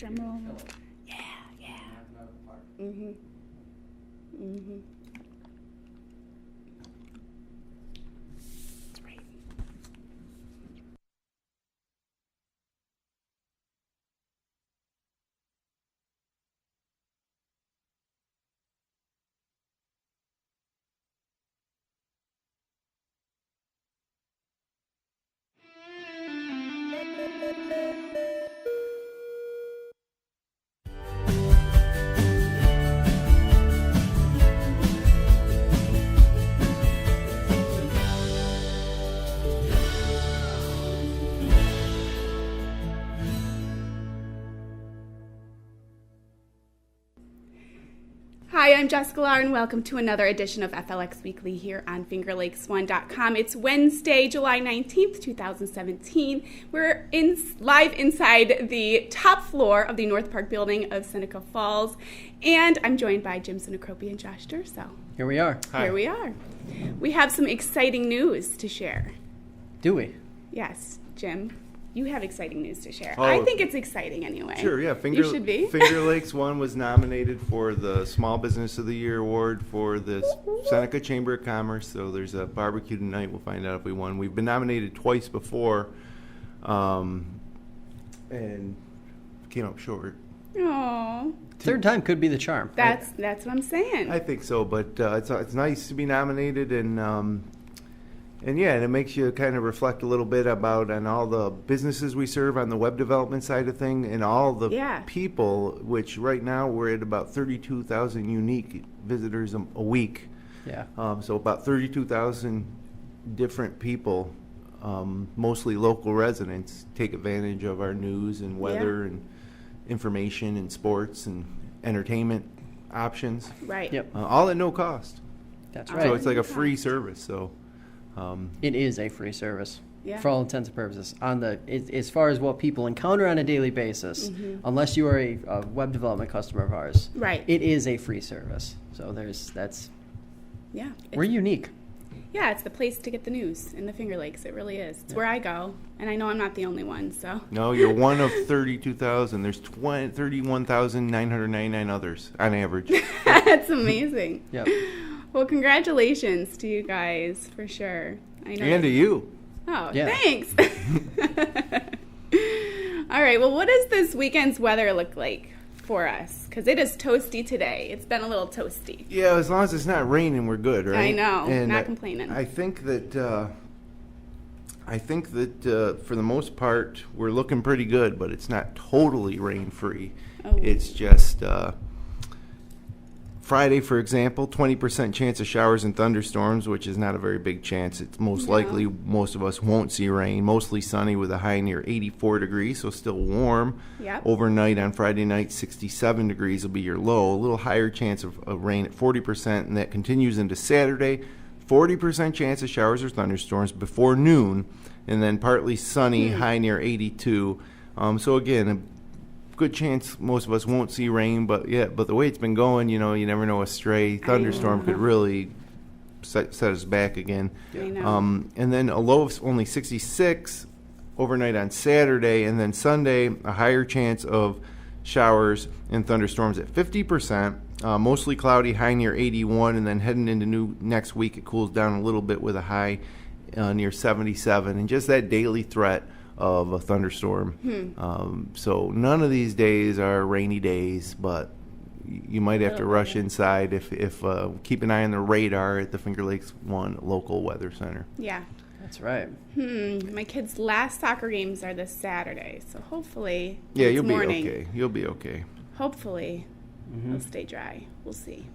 Drum roll. Yeah, yeah. Mm-hmm. Mm-hmm. That's right. Hi, I'm Jessica Lahr, and welcome to another edition of FLX Weekly here on FingerLakes1.com. It's Wednesday, July 19th, 2017. We're live inside the top floor of the North Park building of Seneca Falls, and I'm joined by Jim Sinacropi and Josh Durso. Here we are. Hi. Here we are. We have some exciting news to share. Do we? Yes, Jim. You have exciting news to share. Oh. I think it's exciting anyway. Sure, yeah. You should be. Finger Lakes One was nominated for the Small Business of the Year award for the Seneca Chamber of Commerce. So there's a barbecue tonight. We'll find out if we won. We've been nominated twice before, and came up short. Aww. Third time could be the charm. That's what I'm saying. I think so, but it's nice to be nominated, and yeah, and it makes you kind of reflect a little bit about on all the businesses we serve on the web development side of thing, and all the people, which right now we're at about 32,000 unique visitors a week. Yeah. So about 32,000 different people, mostly local residents, take advantage of our news and weather and information and sports and entertainment options. Right. Yep. All at no cost. That's So right. it's like a free service. So. It is a free service. Yeah. For all intents and purposes. As far as what people encounter on a daily basis, unless you are a web development customer of ours, Right. it is a free service. So Yeah. we're unique. Yeah, it's the place to get the news in the Finger Lakes. It really is. It's where I go, and I know I'm not the only one, so. No, you're one of 32,000. There's 31,999 others on average. That's amazing. Yep. Well, congratulations to you guys, for sure. I know. And to you. Oh, Yeah. thanks. All right, well, what does this weekend's weather look like for us? Because it is toasty today. It's been a little toasty. Yeah, as long as it's not raining, we're good, right? I know. And Not complaining. I think that for the most part, we're looking pretty good, but it's not totally rain-free. Oh. It's just Friday, for example, 20% chance of showers and thunderstorms, which is not a very big chance. It's most likely most of us won't see rain. Mostly sunny with a high near 84 degrees, so still warm. Yep. Overnight on Friday night, 67 degrees will be your low. A little higher chance of rain at 40%, and that continues into Saturday. 40% chance of showers or thunderstorms before noon, and then partly sunny, high near 82. So again, a good chance most of us won't see rain, but the way it's been going, you never know, a stray thunderstorm could really set us back again. I know. And then a low of only 66 overnight on Saturday, and then Sunday a higher chance of showers and thunderstorms at 50%, mostly cloudy, high near 81, and then heading into next week it cools down a little bit with a high near 77, and just that daily threat of a thunderstorm. So none of these days are rainy days, but you might have to rush inside if keep an eye on the radar at the Finger Lakes One local weather center. Yeah. That's right. My kids' last soccer games are this Saturday, so hopefully You'll morning, be okay. You'll be okay. Hopefully it'll stay dry. We'll see.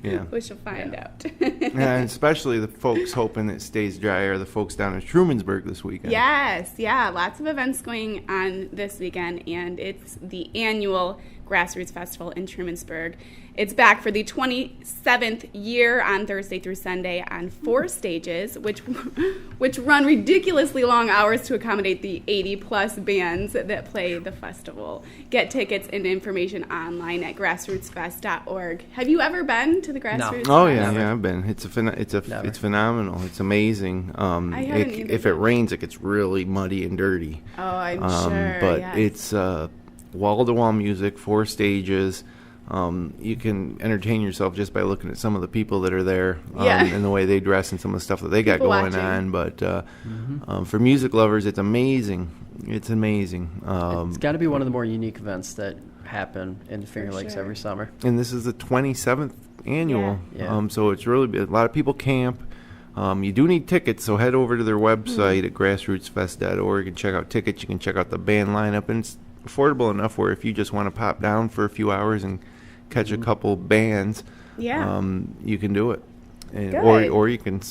Yeah. We shall find out. And especially the folks hoping it stays dry are the folks down in Trumansburg this weekend. Yes, yeah, lots of events going on this weekend, and it's the annual Grassroots Festival in Trumansburg. It's back for the 27th year on Thursday through Sunday on 4 stages, which run ridiculously long hours to accommodate the 80-plus bands that play the festival. Get tickets and information online at grassrootsfest.org. Have you ever been to the Grassroots Fest? Oh yeah, I've been. It's phenomenal. It's amazing. I haven't either. If it rains, it gets really muddy and dirty. Oh, I'm sure. But yes. it's wall-to-wall music, 4 stages. You can entertain yourself just by looking at some of the people that are there and the way they dress and some of the stuff that they got going on. But for music lovers, it's amazing. It's amazing. It's got to be one of the more unique events that happen in the Finger Lakes every summer. And this is the 27th annual, so it's really a lot of people camp. You do need tickets, so head over to their website at grassrootsfest.org and check out tickets. You can check out the band lineup, and it's affordable enough where if you just want to pop down for a few hours and catch a couple bands, you can do it. And, or you can,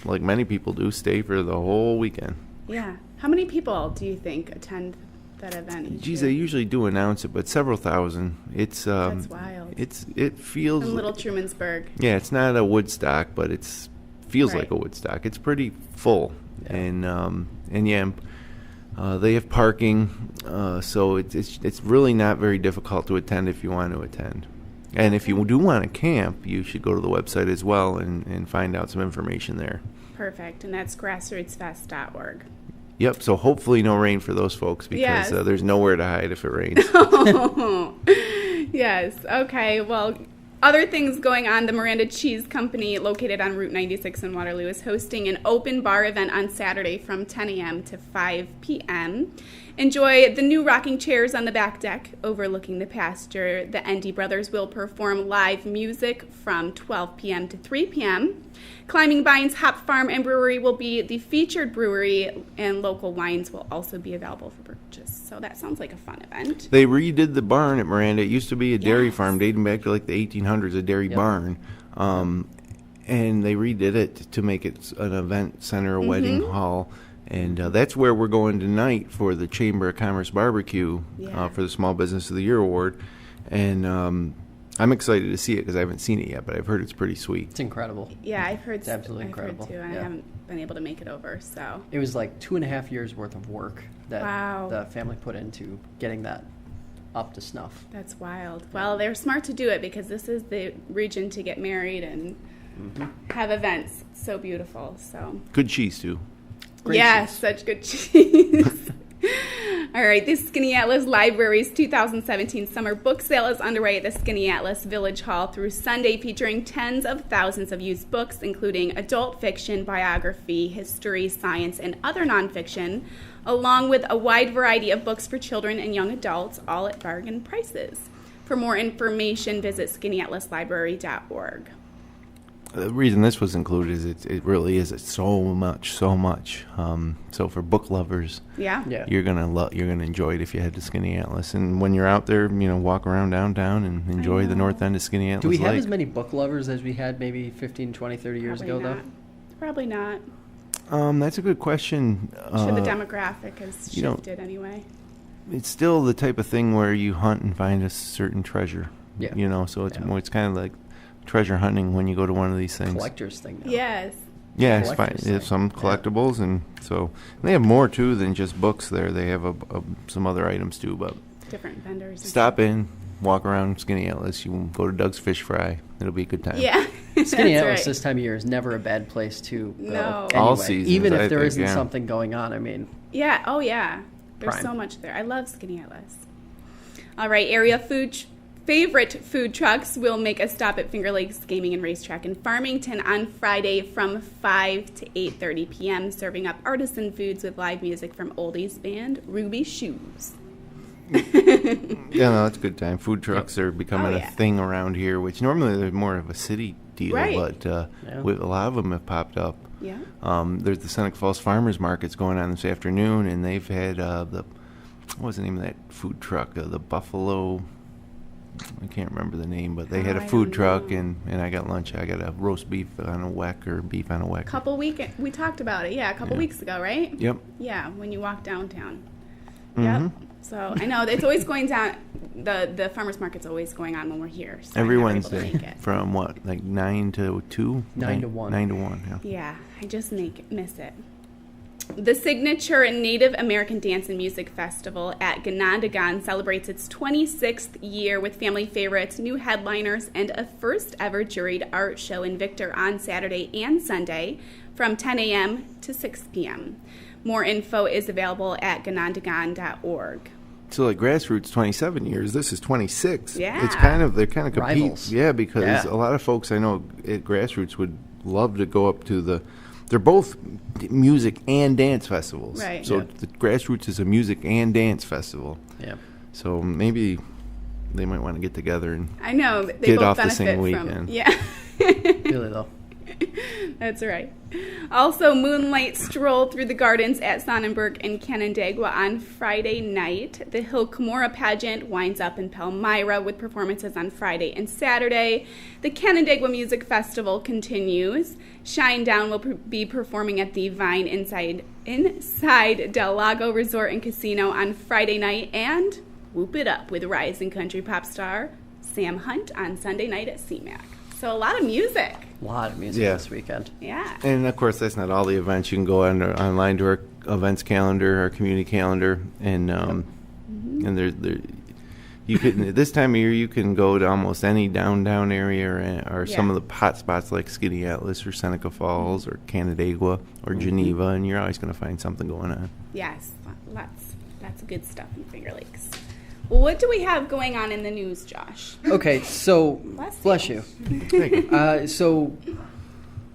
like many people do, stay for the whole weekend. Yeah. How many people do you think attend that event? Geez, they usually do announce it, but several thousand. It's that's wild. It feels in Little Trumansburg. Yeah, it's not a Woodstock, but it's feels like a Woodstock. It's pretty full, and they have parking, so it's really not very difficult to attend if you want to attend. And if you do want to camp, you should go to the website as well and find out some information there. Perfect, and that's grassrootsfest.org. Yep, so hopefully no rain for those folks because there's nowhere to hide if it rains. Yes, okay, well, other things going on, the Miranda Cheese Company, located on Route 96 in Waterloo, is hosting an open bar event on Saturday from 10 a.m. to 5 p.m. Enjoy the new rocking chairs on the back deck overlooking the pasture. The ND Brothers will perform live music from 12 p.m. to 3 p.m. Climbing Vines Hop Farm and Brewery will be the featured brewery, and local wines will also be available for purchase. So that sounds like a fun event. They redid the barn at Miranda. It used to be a dairy farm dating back to like the 1800s, a dairy barn. And they redid it to make it an event center, a wedding hall. And that's where we're going tonight for the Chamber of Commerce Barbecue for the Small Business of the Year Award. And I'm excited to see it because I haven't seen it yet, but I've heard it's pretty sweet. It's incredible. Yeah, I've heard it's absolutely incredible. Too, and I haven't been able to make it over. So it was like 2.5 years worth of work that the family put into getting that up to snuff. That's wild. Well, they're smart to do it because this is the region to get married and have events. It's so beautiful. So good cheese too. Great cheese. Such good cheese. All right, the Skinny Atlas Library's 2017 summer book sale is underway at the Skinny Atlas Village Hall through Sunday, featuring tens of thousands of used books, including adult fiction, biography, history, science, and other nonfiction, along with a wide variety of books for children and young adults, all at bargain prices. For more information, visit skinnyatlaslibrary.org. The reason this was included is it really is so much. So for book lovers, you're gonna enjoy it if you head to Skinny Atlas. And when you're out there, walk around downtown and enjoy the north end of Skinny Atlas. Do we have Lake. as many book lovers as we had maybe 15, 20, 30 years ago, though? Probably not. That's a good question. I'm sure the demographic has shifted anyway. It's still the type of thing where you hunt and find a certain treasure. Yeah. So it's more. It's kind of like treasure hunting when you go to one of these things. Collector's thing now. Yes. Yeah, it's fine. They have some collectibles, and they have more too than just books there. They have some other items too, but different vendors. Stop in, walk around Skinny Atlas. You can go to Doug's Fish Fry. It'll be a good time. Yeah. Skinny Atlas this time of year is never a bad place to go. No. Anyway, all seasons. Even if there isn't something going on, I mean. Yeah. Oh, yeah. There's so much there. I love Skinny Atlas. All right. Favorite food trucks will make a stop at Finger Lakes Gaming and Racetrack in Farmington on Friday from 5 to 8:30 p.m., serving up artisan foods with live music from oldies band Ruby Shoes. It's a good time. Food trucks are becoming a thing around here, which normally they're more of a city deal, but a lot of them have popped up. Yeah. There's the Seneca Falls Farmers Markets going on this afternoon, and they've had what was the name of that food truck? The Buffalo. I can't remember the name, but they had a food truck, and I got lunch. I got a roast beef on a weck or beef on a weck. We talked about it, a couple weeks ago, right? Yep. Yeah, when you walk downtown. Mm-hmm. Yep. So I know it's always going down. The farmers market's always going on when we're here. So every Wednesday from 9 to 2? 9 to 1. 9 to 1. Yeah, I just miss it. The signature Native American Dance and Music Festival at Ganondagan celebrates its 26th year with family favorites, new headliners, and a first-ever juried art show in Victor on Saturday and Sunday from 10 a.m. to 6 p.m. More info is available at ganondagan.org. So like Grassroots 27 years, this is 26. Yeah. It's kind of, they're kind of compete. Rivals. Yeah, because a lot of folks I know at Grassroots would love to go up to they're both music and dance festivals. Right. So the Grassroots is a music and dance festival. Yeah. So maybe they might want to get together and I know they get both off the benefit same from weekend. yeah. Really though. That's right. Also, Moonlight strolled through the gardens at Sonnenberg and Canandaigua on Friday night. The Hill Cumorah Pageant winds up in Palmyra with performances on Friday and Saturday. The Canandaigua Music Festival continues. Shinedown will be performing at the Vine inside Del Lago Resort and Casino on Friday night, and Whoop It Up with rising country pop star Sam Hunt on Sunday night at CMAC. So a lot of music. A lot of music this weekend. Yeah. And of course, that's not all the events. You can go online to our events calendar, our community calendar, and and there you can this time of year you can go to almost any downtown area or some of the hot spots like Skinny Atlas or Seneca Falls or Canandaigua or Geneva, and you're always going to find something going on. Yes, lots of good stuff in Finger Lakes. Well, what do we have going on in the news, Josh? Okay, so Bless you. Thank you. So,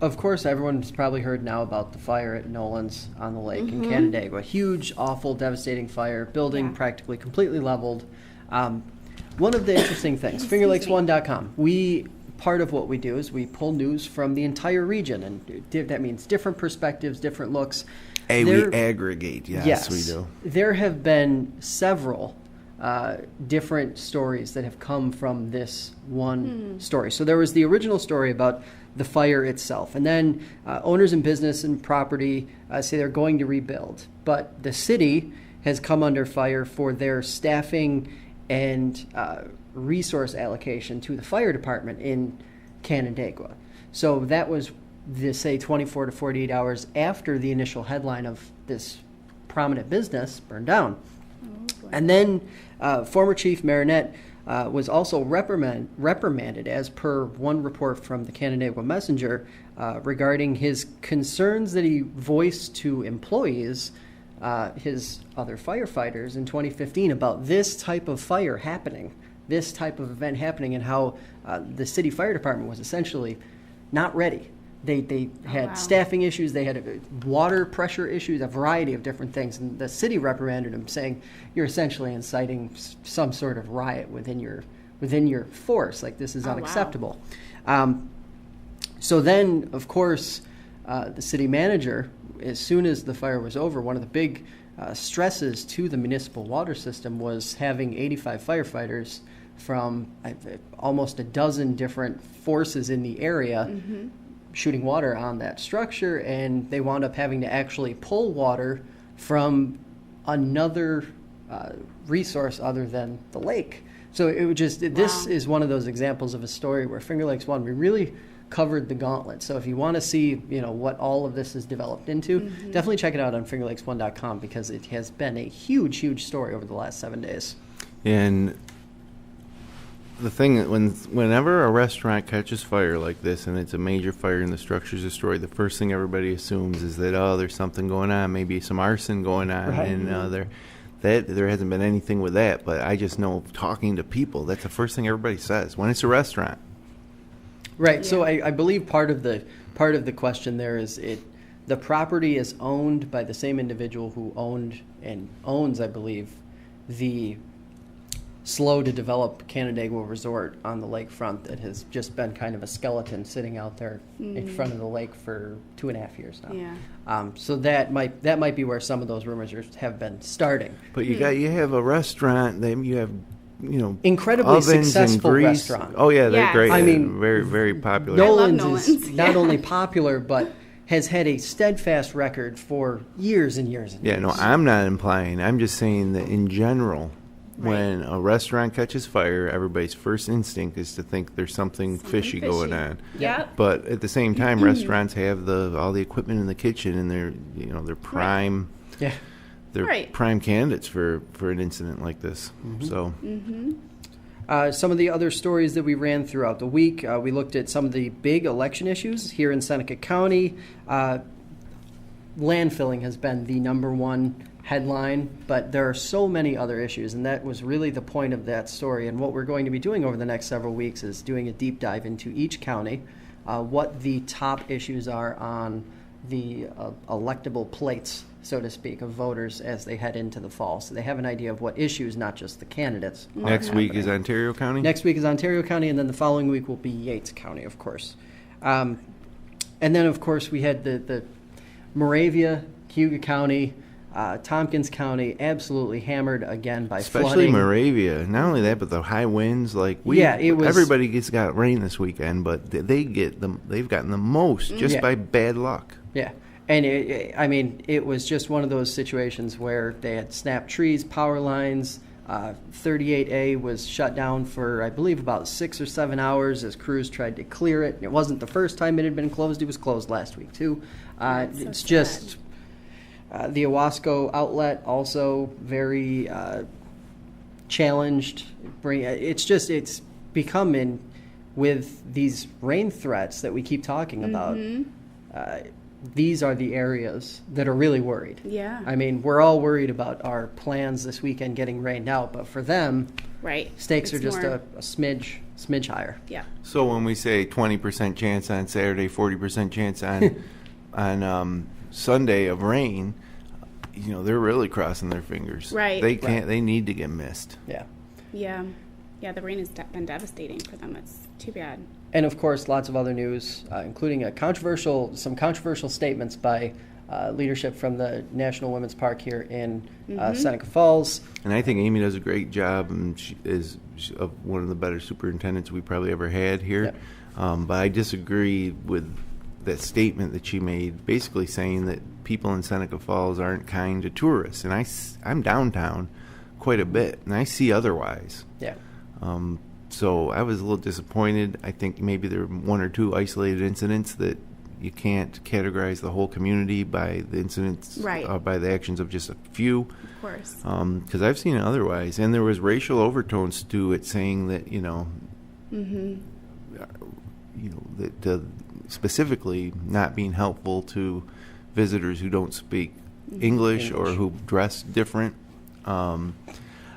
of course, everyone's probably heard now about the fire at Nolan's on the lake in Canandaigua. Huge, awful, devastating fire, building practically completely leveled. One of the interesting things, FingerLakes1.com, part of what we do is we pull news from the entire region, and that means different perspectives, different looks. We aggregate, yes, we do. There have been several different stories that have come from this one story. So there was the original story about the fire itself, and then owners in business and property say they're going to rebuild, but the city has come under fire for their staffing and resource allocation to the fire department in Canandaigua. So that was, say, 24 to 48 hours after the initial headline of this prominent business burned down. And then former Chief Marinette was also reprimanded, as per one report from the Canandaigua Messenger, regarding his concerns that he voiced to employees, his other firefighters in 2015, about this type of fire happening, this type of event happening, and how the city fire department was essentially not ready. They had staffing issues, they had water pressure issues, a variety of different things. And the city reprimanded him, saying, you're essentially inciting some sort of riot within your force. Like, this is unacceptable. So then, of course, the city manager, as soon as the fire was over, one of the big stresses to the municipal water system was having 85 firefighters from almost a dozen different forces in the area shooting water on that structure, and they wound up having to actually pull water from another resource other than the lake. So it would this is one of those examples of a story where Finger Lakes One, we really covered the gauntlet. So if you want to see, what all of this has developed into, definitely check it out on FingerLakes1.com, because it has been a huge, huge story over the last 7 days. And the thing that whenever a restaurant catches fire like this, and it's a major fire and the structure's destroyed, the first thing everybody assumes is that there's something going on, maybe some arson going on, right. And there hasn't been anything with that. But I just know, talking to people, that's the first thing everybody says when it's a restaurant. Right. Yeah. So I believe part of the question there is the property is owned by the same individual who owned and owns, I believe, the slow to develop Canandaigua Resort on the lakefront that has just been kind of a skeleton sitting out there in front of the lake for 2.5 years now. Yeah. So that might be where some of those rumors have been starting. But you have a restaurant, then you have incredibly successful grease. restaurant. Oh yeah, they're great. I mean, very, very popular. Nolan's is not only popular, but has had a steadfast record for years and years and years. Yeah, no, I'm not implying. I'm just saying that in general, when a restaurant catches fire, everybody's first instinct is to think there's something fishy going on. Yeah. But at the same time, restaurants have all the equipment in the kitchen, and they're prime. Right. Yeah. They're prime candidates for an incident like this. So. Some of the other stories that we ran throughout the week, we looked at some of the big election issues here in Seneca County. Landfilling has been the number one headline, but there are so many other issues, and that was really the point of that story. And what we're going to be doing over the next several weeks is doing a deep dive into each county, what the top issues are on the electable plates, so to speak, of voters as they head into the fall. So they have an idea of what issues, not just the candidates. Next week is Ontario County? Next week is Ontario County, and then the following week will be Yates County, of course. And then, of course, we had the Moravia, Cayuga County, Tompkins County absolutely hammered again by Especially flooding. Moravia. Not only that, but the high winds. Everybody got rain this weekend, but they've gotten the most just by bad luck. Yeah. And it was just one of those situations where they had snapped trees, power lines. 38A was shut down for, I believe, about 6 or 7 hours as crews tried to clear it. It wasn't the first time it had been closed. It was closed last week, too. It's just the Owasco outlet also very challenged. It's becoming, with these rain threats that we keep talking about, these are the areas that are really worried. Yeah. I mean, we're all worried about our plans this weekend getting rained out, but for them, stakes are just a smidge higher. Yeah. So when we say 20% chance on Saturday, 40% chance on Sunday of rain, they're really crossing their fingers. Right. They can't. They need to get missed. Yeah. Yeah. Yeah, the rain has been devastating for them. It's too bad. And, of course, lots of other news, including some controversial statements by leadership from the National Women's Park here in Seneca Falls. And I think Amy does a great job, and she is one of the better superintendents we probably ever had here. Yep. But I disagree with that statement that she made, basically saying that people in Seneca Falls aren't kind to tourists. And I'm downtown quite a bit, and I see otherwise. Yeah. So I was a little disappointed. I think maybe there were one or two isolated incidents that you can't categorize the whole community by the incidents, by the actions of just a few. Of course. Because I've seen it otherwise. And there was racial overtones to it, saying that, that specifically not being helpful to visitors who don't speak English or who dress different.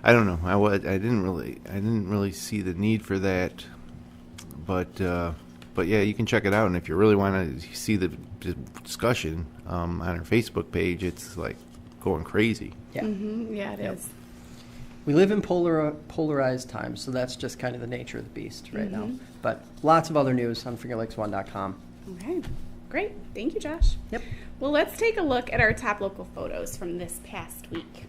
I don't know. I didn't really see the need for that, but yeah, you can check it out. And if you really want to see the discussion on our Facebook page, it's like going crazy. Yeah, yeah, it is. We live in polarized times, so that's just kind of the nature of the beast right now. But lots of other news on FingerLakes1.com. Okay, great. Thank you, Josh. Yep. Well, let's take a look at our top local photos from this past week.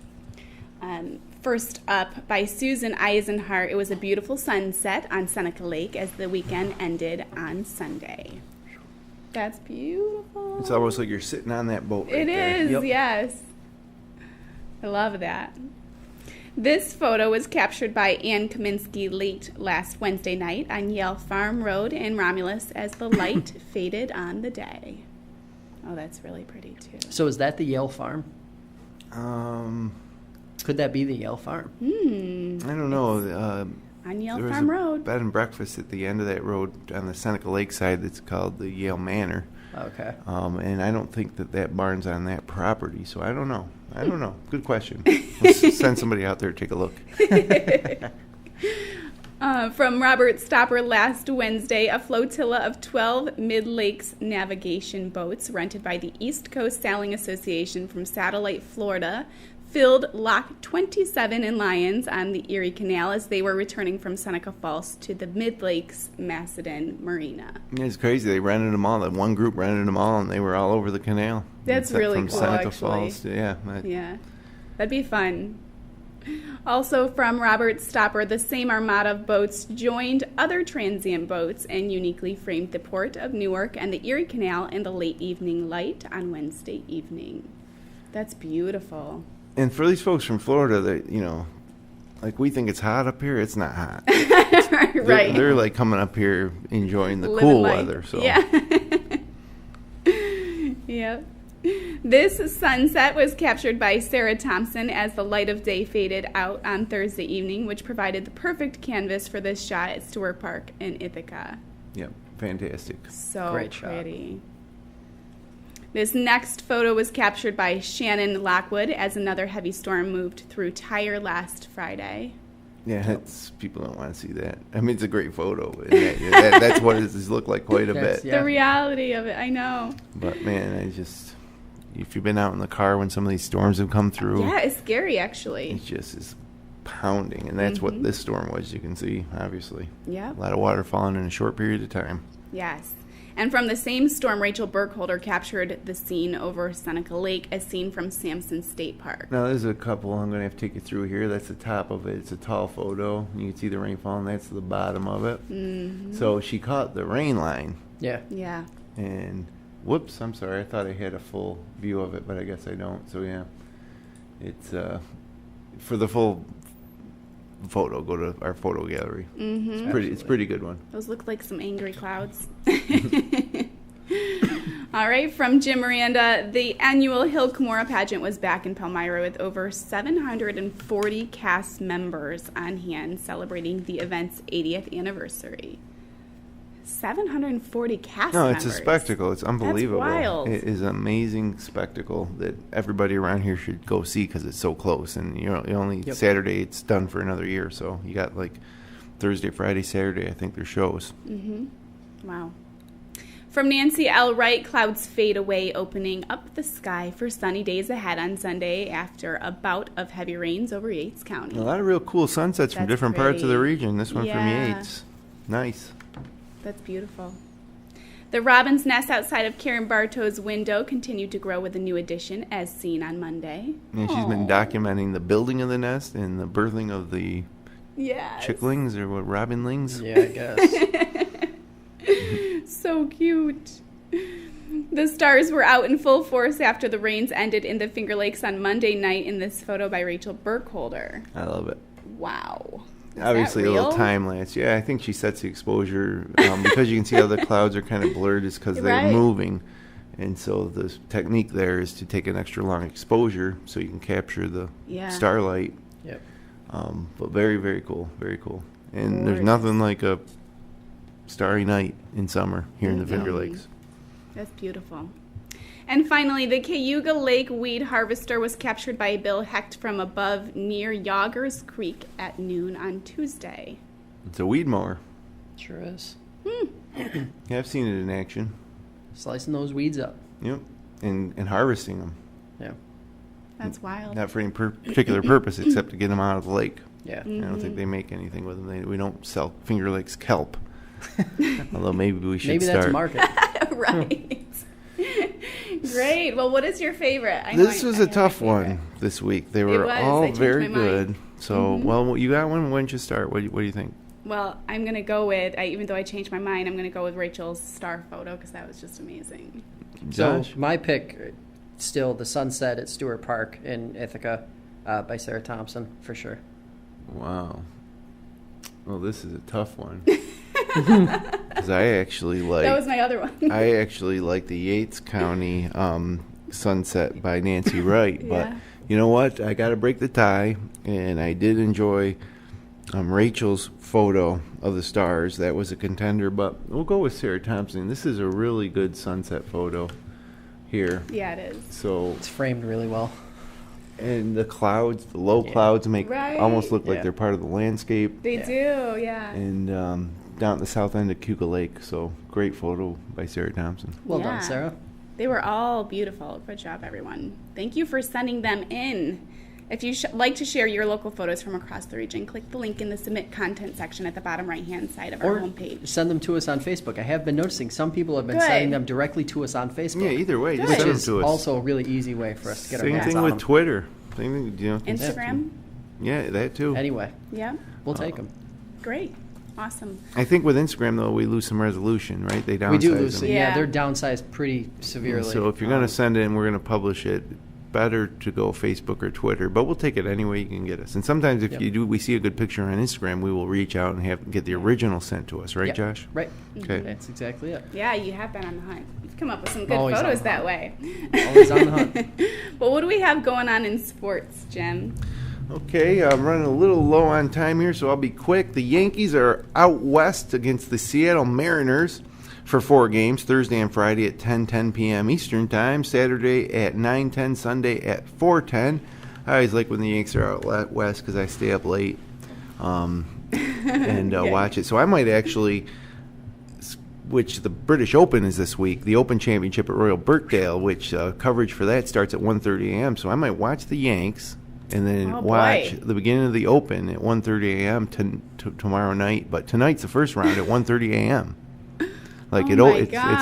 First up, by Susan Eisenhart, it was a beautiful sunset on Seneca Lake as the weekend ended on Sunday. That's beautiful. It's almost like you're sitting on that boat right there. It is, yes. I love that. This photo was captured by Ann Kaminsky late last Wednesday night on Yale Farm Road in Romulus as the light faded on the day. Oh, that's really pretty, too. So is that the Yale Farm? Could that be the Yale Farm? I don't know. On Yale there Farm was a Road. bed and breakfast at the end of that road on the Seneca Lake side that's called the Yale Manor. Okay. And I don't think that barn's on that property, so I don't know. Good question. Let's send somebody out there to take a look. From Robert Stopper last Wednesday, a flotilla of 12 Mid-Lakes navigation boats rented by the East Coast Sailing Association from Satellite, Florida, filled Lock 27 in Lyons on the Erie Canal as they were returning from Seneca Falls to the Mid-Lakes Macedon Marina. It's crazy. They rented them all. That one group rented them all, and they were all over the canal. That's really from cool, Seneca actually. Falls. Yeah. Yeah, that'd be fun. Also from Robert Stopper, the same armada of boats joined other transient boats and uniquely framed the port of Newark and the Erie Canal in the late evening light on Wednesday evening. That's beautiful. And for these folks from Florida, that like we think it's hot up here, it's not hot. Right. They're like coming up here enjoying the Living cool life. weather. So yeah. Yep. This sunset was captured by Sarah Thompson as the light of day faded out on Thursday evening, which provided the perfect canvas for this shot at Stewart Park in Ithaca. Yep, fantastic. So Great shot. pretty. This next photo was captured by Shannon Lockwood as another heavy storm moved through Tyre last Friday. Yeah, people don't want to see that. I mean, it's a great photo. That's what it looked like quite a bit. The reality of it, I know. But, man, if you've been out in the car when some of these storms have come through. Yeah, it's scary, actually. It just is pounding, and that's what this storm was, you can see, obviously. Yeah. A lot of water falling in a short period of time. Yes. And from the same storm, Rachel Burkholder captured the scene over Seneca Lake, as seen from Sampson State Park. Now, there's a couple I'm going to have to take you through here. That's the top of it. It's a tall photo. You can see the rainfall, and that's the bottom of it. Mm-hmm. So she caught the rain line. Yeah. And, whoops, I'm sorry. I thought I had a full view of it, but I guess I don't. So, yeah. It's, for the full photo, go to our photo gallery. Mm-hmm. It's a pretty good one. Those look like some angry clouds. All right, from Jim Miranda, the annual Hill Cumorah Pageant was back in Palmyra with over 740 cast members on hand celebrating the event's 80th anniversary. 740 cast members. No, it's a spectacle. It's unbelievable. That's wild. It is an amazing spectacle that everybody around here should go see because it's so close. And Saturday it's done for another year. So you got like Thursday, Friday, Saturday, I think there's shows. Mm-hmm. Wow. From Nancy L. Wright, clouds fade away, opening up the sky for sunny days ahead on Sunday after a bout of heavy rains over Yates County. A lot of real cool sunsets from different parts of the region. This one from Yates. Nice. That's beautiful. The robin's nest outside of Karen Bartow's window continued to grow with a new addition, as seen on Monday. And she's been documenting the building of the nest and the birthing of the chicklings, or what, robinlings? Yeah, I guess. So cute. The stars were out in full force after the rains ended in the Finger Lakes on Monday night in this photo by Rachel Burkholder. I love it. Wow. Obviously, a little time lapse. Yeah, I think she sets the exposure because you can see how the clouds are kind of blurred. Is because they're moving, and so the technique there is to take an extra long exposure so you can capture the starlight. Yep. But very, very cool. Very cool. And there's nothing like a starry night in summer here in the Finger Lakes. That's beautiful. And finally, the Cayuga Lake weed harvester was captured by Bill Hecht from above near Yoggers Creek at noon on Tuesday. It's a weed mower. Sure is. Yeah, I've seen it in action. Slicing those weeds up. Yep, and harvesting them. Yeah. That's wild. Not for any particular purpose except to get them out of the lake. Yeah. I don't think they make anything with them. We don't sell Finger Lakes kelp. Although maybe we should start. Maybe that's a market. Right. Great. Well, what is your favorite? This was a tough one this week. They were all very good. So, well, you got one. Why don't you start? What do you think? Well, I'm going to go with, even though I changed my mind, I'm going to go with Rachel's star photo because that was just amazing. So, my pick, still the sunset at Stewart Park in Ithaca by Sarah Thompson, for sure. Wow. Well, this is a tough one. Because I actually like... That was my other one. I actually like the Yates County sunset by Nancy Wright. But you know what? I got to break the tie, and I did enjoy Rachel's photo of the stars. That was a contender, but we'll go with Sarah Thompson. This is a really good sunset photo here. Yeah, it is. So it's framed really well. And the clouds, the low clouds make almost look like they're part of the landscape. They do, yeah. And down at the south end of Cayuga Lake. So great photo by Sarah Thompson. Well done, Sarah. They were all beautiful. Good job, everyone. Thank you for sending them in. If you like to share your local photos from across the region, click the link in the Submit Content section at the bottom right-hand side of our homepage. Send them to us on Facebook. I have been noticing some people have been sending them directly to us on Facebook. Yeah, either way. Just which send them is to us. Also a really easy way for us to get our hands on them. Same thing with Twitter. Same thing, Instagram? Yeah, that too. Anyway. Yeah. We'll take them. Great. Awesome. I think with Instagram, though, we lose some resolution, right? They downsize We do lose them. Yeah, they're downsized pretty severely. So if you're going to send it and we're going to publish it, better to go Facebook or Twitter, but we'll take it any way you can get us. And sometimes if we see a good picture on Instagram, we will reach out and get the original sent to us, right, Josh? Right. Okay. That's exactly it. Yeah, you have been on the hunt. You've come up with some good photos that way. Always on the hunt. Well, what do we have going on in sports, Jim? Okay, I'm running a little low on time here, so I'll be quick. The Yankees are out west against the Seattle Mariners. for 4 games, Thursday and Friday at 10:10 p.m. Eastern Time, Saturday at 9:10, Sunday at 4:10. I always like when the Yanks are out west because I stay up late and watch it. So I might actually, which the British Open is this week, the Open Championship at Royal Birkdale, which coverage for that starts at 1:30 a.m. So I might watch the Yanks and then watch the beginning of the Open at 1:30 a.m. Tomorrow night. But tonight's the first round at 1:30 a.m. Like it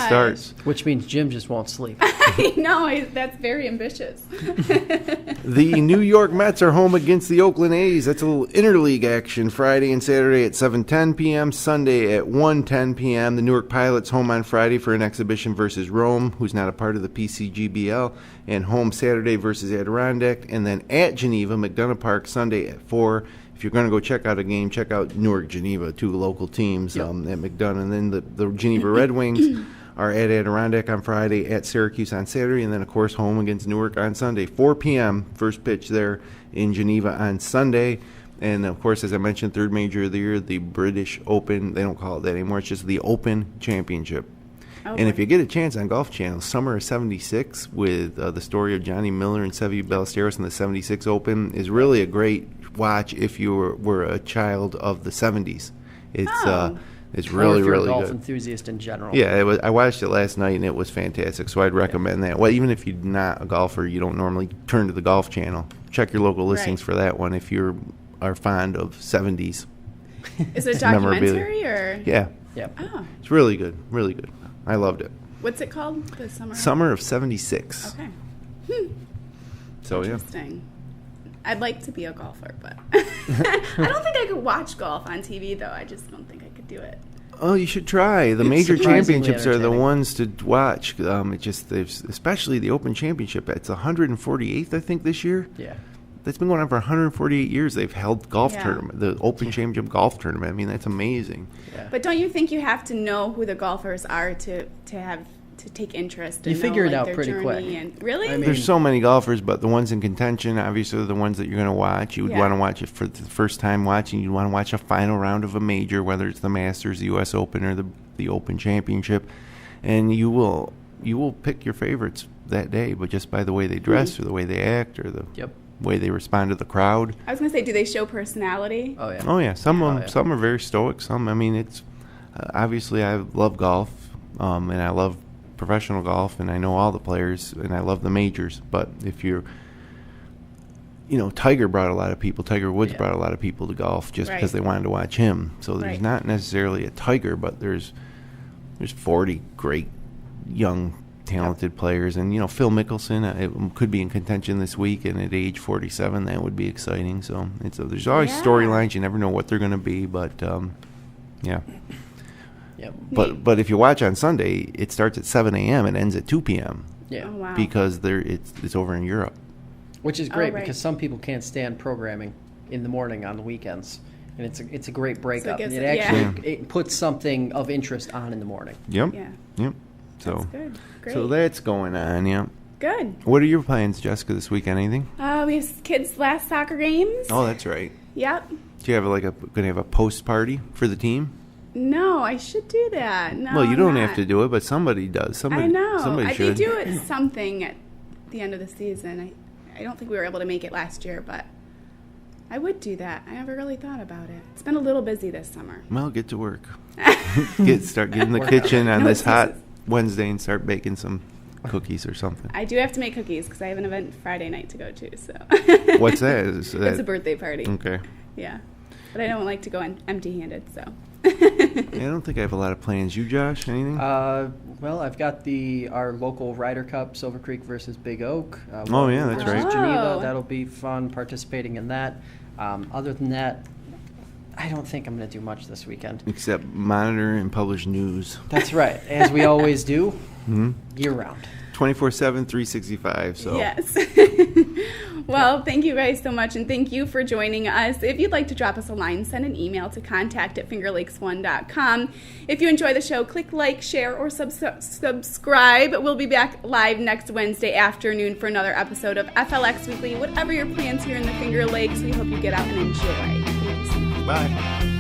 starts. Which means Jim just won't sleep. I know, that's very ambitious. The New York Mets are home against the Oakland A's. That's a little interleague action Friday and Saturday at 7:10 p.m., Sunday at 1:10 p.m. The Newark Pilots home on Friday for an exhibition versus Rome, who's not a part of the PCGBL, and home Saturday versus Adirondack, and then at Geneva, McDonough Park, Sunday at 4. If you're going to go check out a game, check out Newark, Geneva, 2 local teams at McDonough. And then the Geneva Red Wings are at Adirondack on Friday, at Syracuse on Saturday, and then, of course, home against Newark on Sunday. 4 p.m., first pitch there in Geneva on Sunday. And, of course, as I mentioned, third major of the year, the British Open. They don't call it that anymore. It's just the Open Championship. And if you get a chance on Golf Channel, Summer of 76 with the story of Johnny Miller and Seve Ballesteros in the 76 Open is really a great watch if you were a child of the 70s. It's really, really good. Golf enthusiast in general. Yeah, I watched it last night, and it was fantastic, so I'd recommend that. Well, even if you're not a golfer, you don't normally turn to the Golf Channel. Check your local listings for that one if you are fond of 70s. Is it a documentary? Or? Yeah. Yep. Oh. It's really good, really good. I loved it. What's it called? The Summer of 76. Okay. So, interesting. I'd like to be a golfer, but I don't think I could watch golf on TV, though. I just don't think I could do it. Oh, you should try. The major championships are the ones to watch. There's especially the Open Championship. It's 148th, I think, this year. Yeah. That's been going on for 148 years. They've held golf tournament, the Open Championship golf tournament. I mean, that's amazing. Yeah. But don't you think you have to know who the golfers are to take interest? You figure it out their pretty quick. And, really? I mean, there's so many golfers, but the ones in contention, obviously, are the ones that you're going to watch. You would want to watch it for the first time watching. You'd want to watch a final round of a major, whether it's the Masters, the U.S. Open, or the Open Championship, and you will pick your favorites that day, but just by the way they dress or the way they act or the way they respond to the crowd. I was going to say, do they show personality? Oh, yeah. Oh, yeah. Some are very stoic. Some, I mean, it's obviously I love golf, and I love professional golf, and I know all the players, and I love the majors. But if you're, Tiger Woods brought a lot of people to golf just because they wanted to watch him. So there's not necessarily a Tiger, but there's 40 great young talented players, and Phil Mickelson it could be in contention this week, and at age 47 that would be exciting. So there's always storylines. You never know what they're going to be, but but if you watch on Sunday, it starts at 7 a.m. and ends at 2 p.m. Yeah. Oh, wow. Because it's over in Europe, which is great because some people can't stand programming in the morning on the weekends, and it's a great breakup. So it puts something of interest on in the morning. Yep. Yeah. Yep. So that's good. Great. So that's going on. Yeah. Good. What are your plans, Jessica, this weekend? Anything? We have kids' last soccer games. Oh, that's right. Yep. Do you have going to have a post party for the team? No, I should do that. No, well, you don't have to do it, but somebody does. I know. Somebody should. They do it something at the end of the season. I don't think we were able to make it last year, but I would do that. I never really thought about it. It's been a little busy this summer. Well, get to work. Start getting in the kitchen on this hot Wednesday and start baking some cookies or something. I do have to make cookies because I have an event Friday night to go to. So. What's that? It's a birthday party. Okay. Yeah, but I don't like to go empty-handed, so. I don't think I have a lot of plans. You, Josh, anything? Well, I've got our local Ryder Cup, Silver Creek versus Big Oak. That's right. Geneva, that'll be fun participating in that. Other than that, I don't think I'm going to do much this weekend. Except monitor and publish news. That's right, as we always do, year-round. 24/7, 365. So. Yes. Well, thank you guys so much, and thank you for joining us. If you'd like to drop us a line, send an email to contact@fingerlakes1.com. If you enjoy the show, click like, share, or subscribe. We'll be back live next Wednesday afternoon for another episode of FLX Weekly. Whatever your plans here in the Finger Lakes, we hope you get out and enjoy. Bye.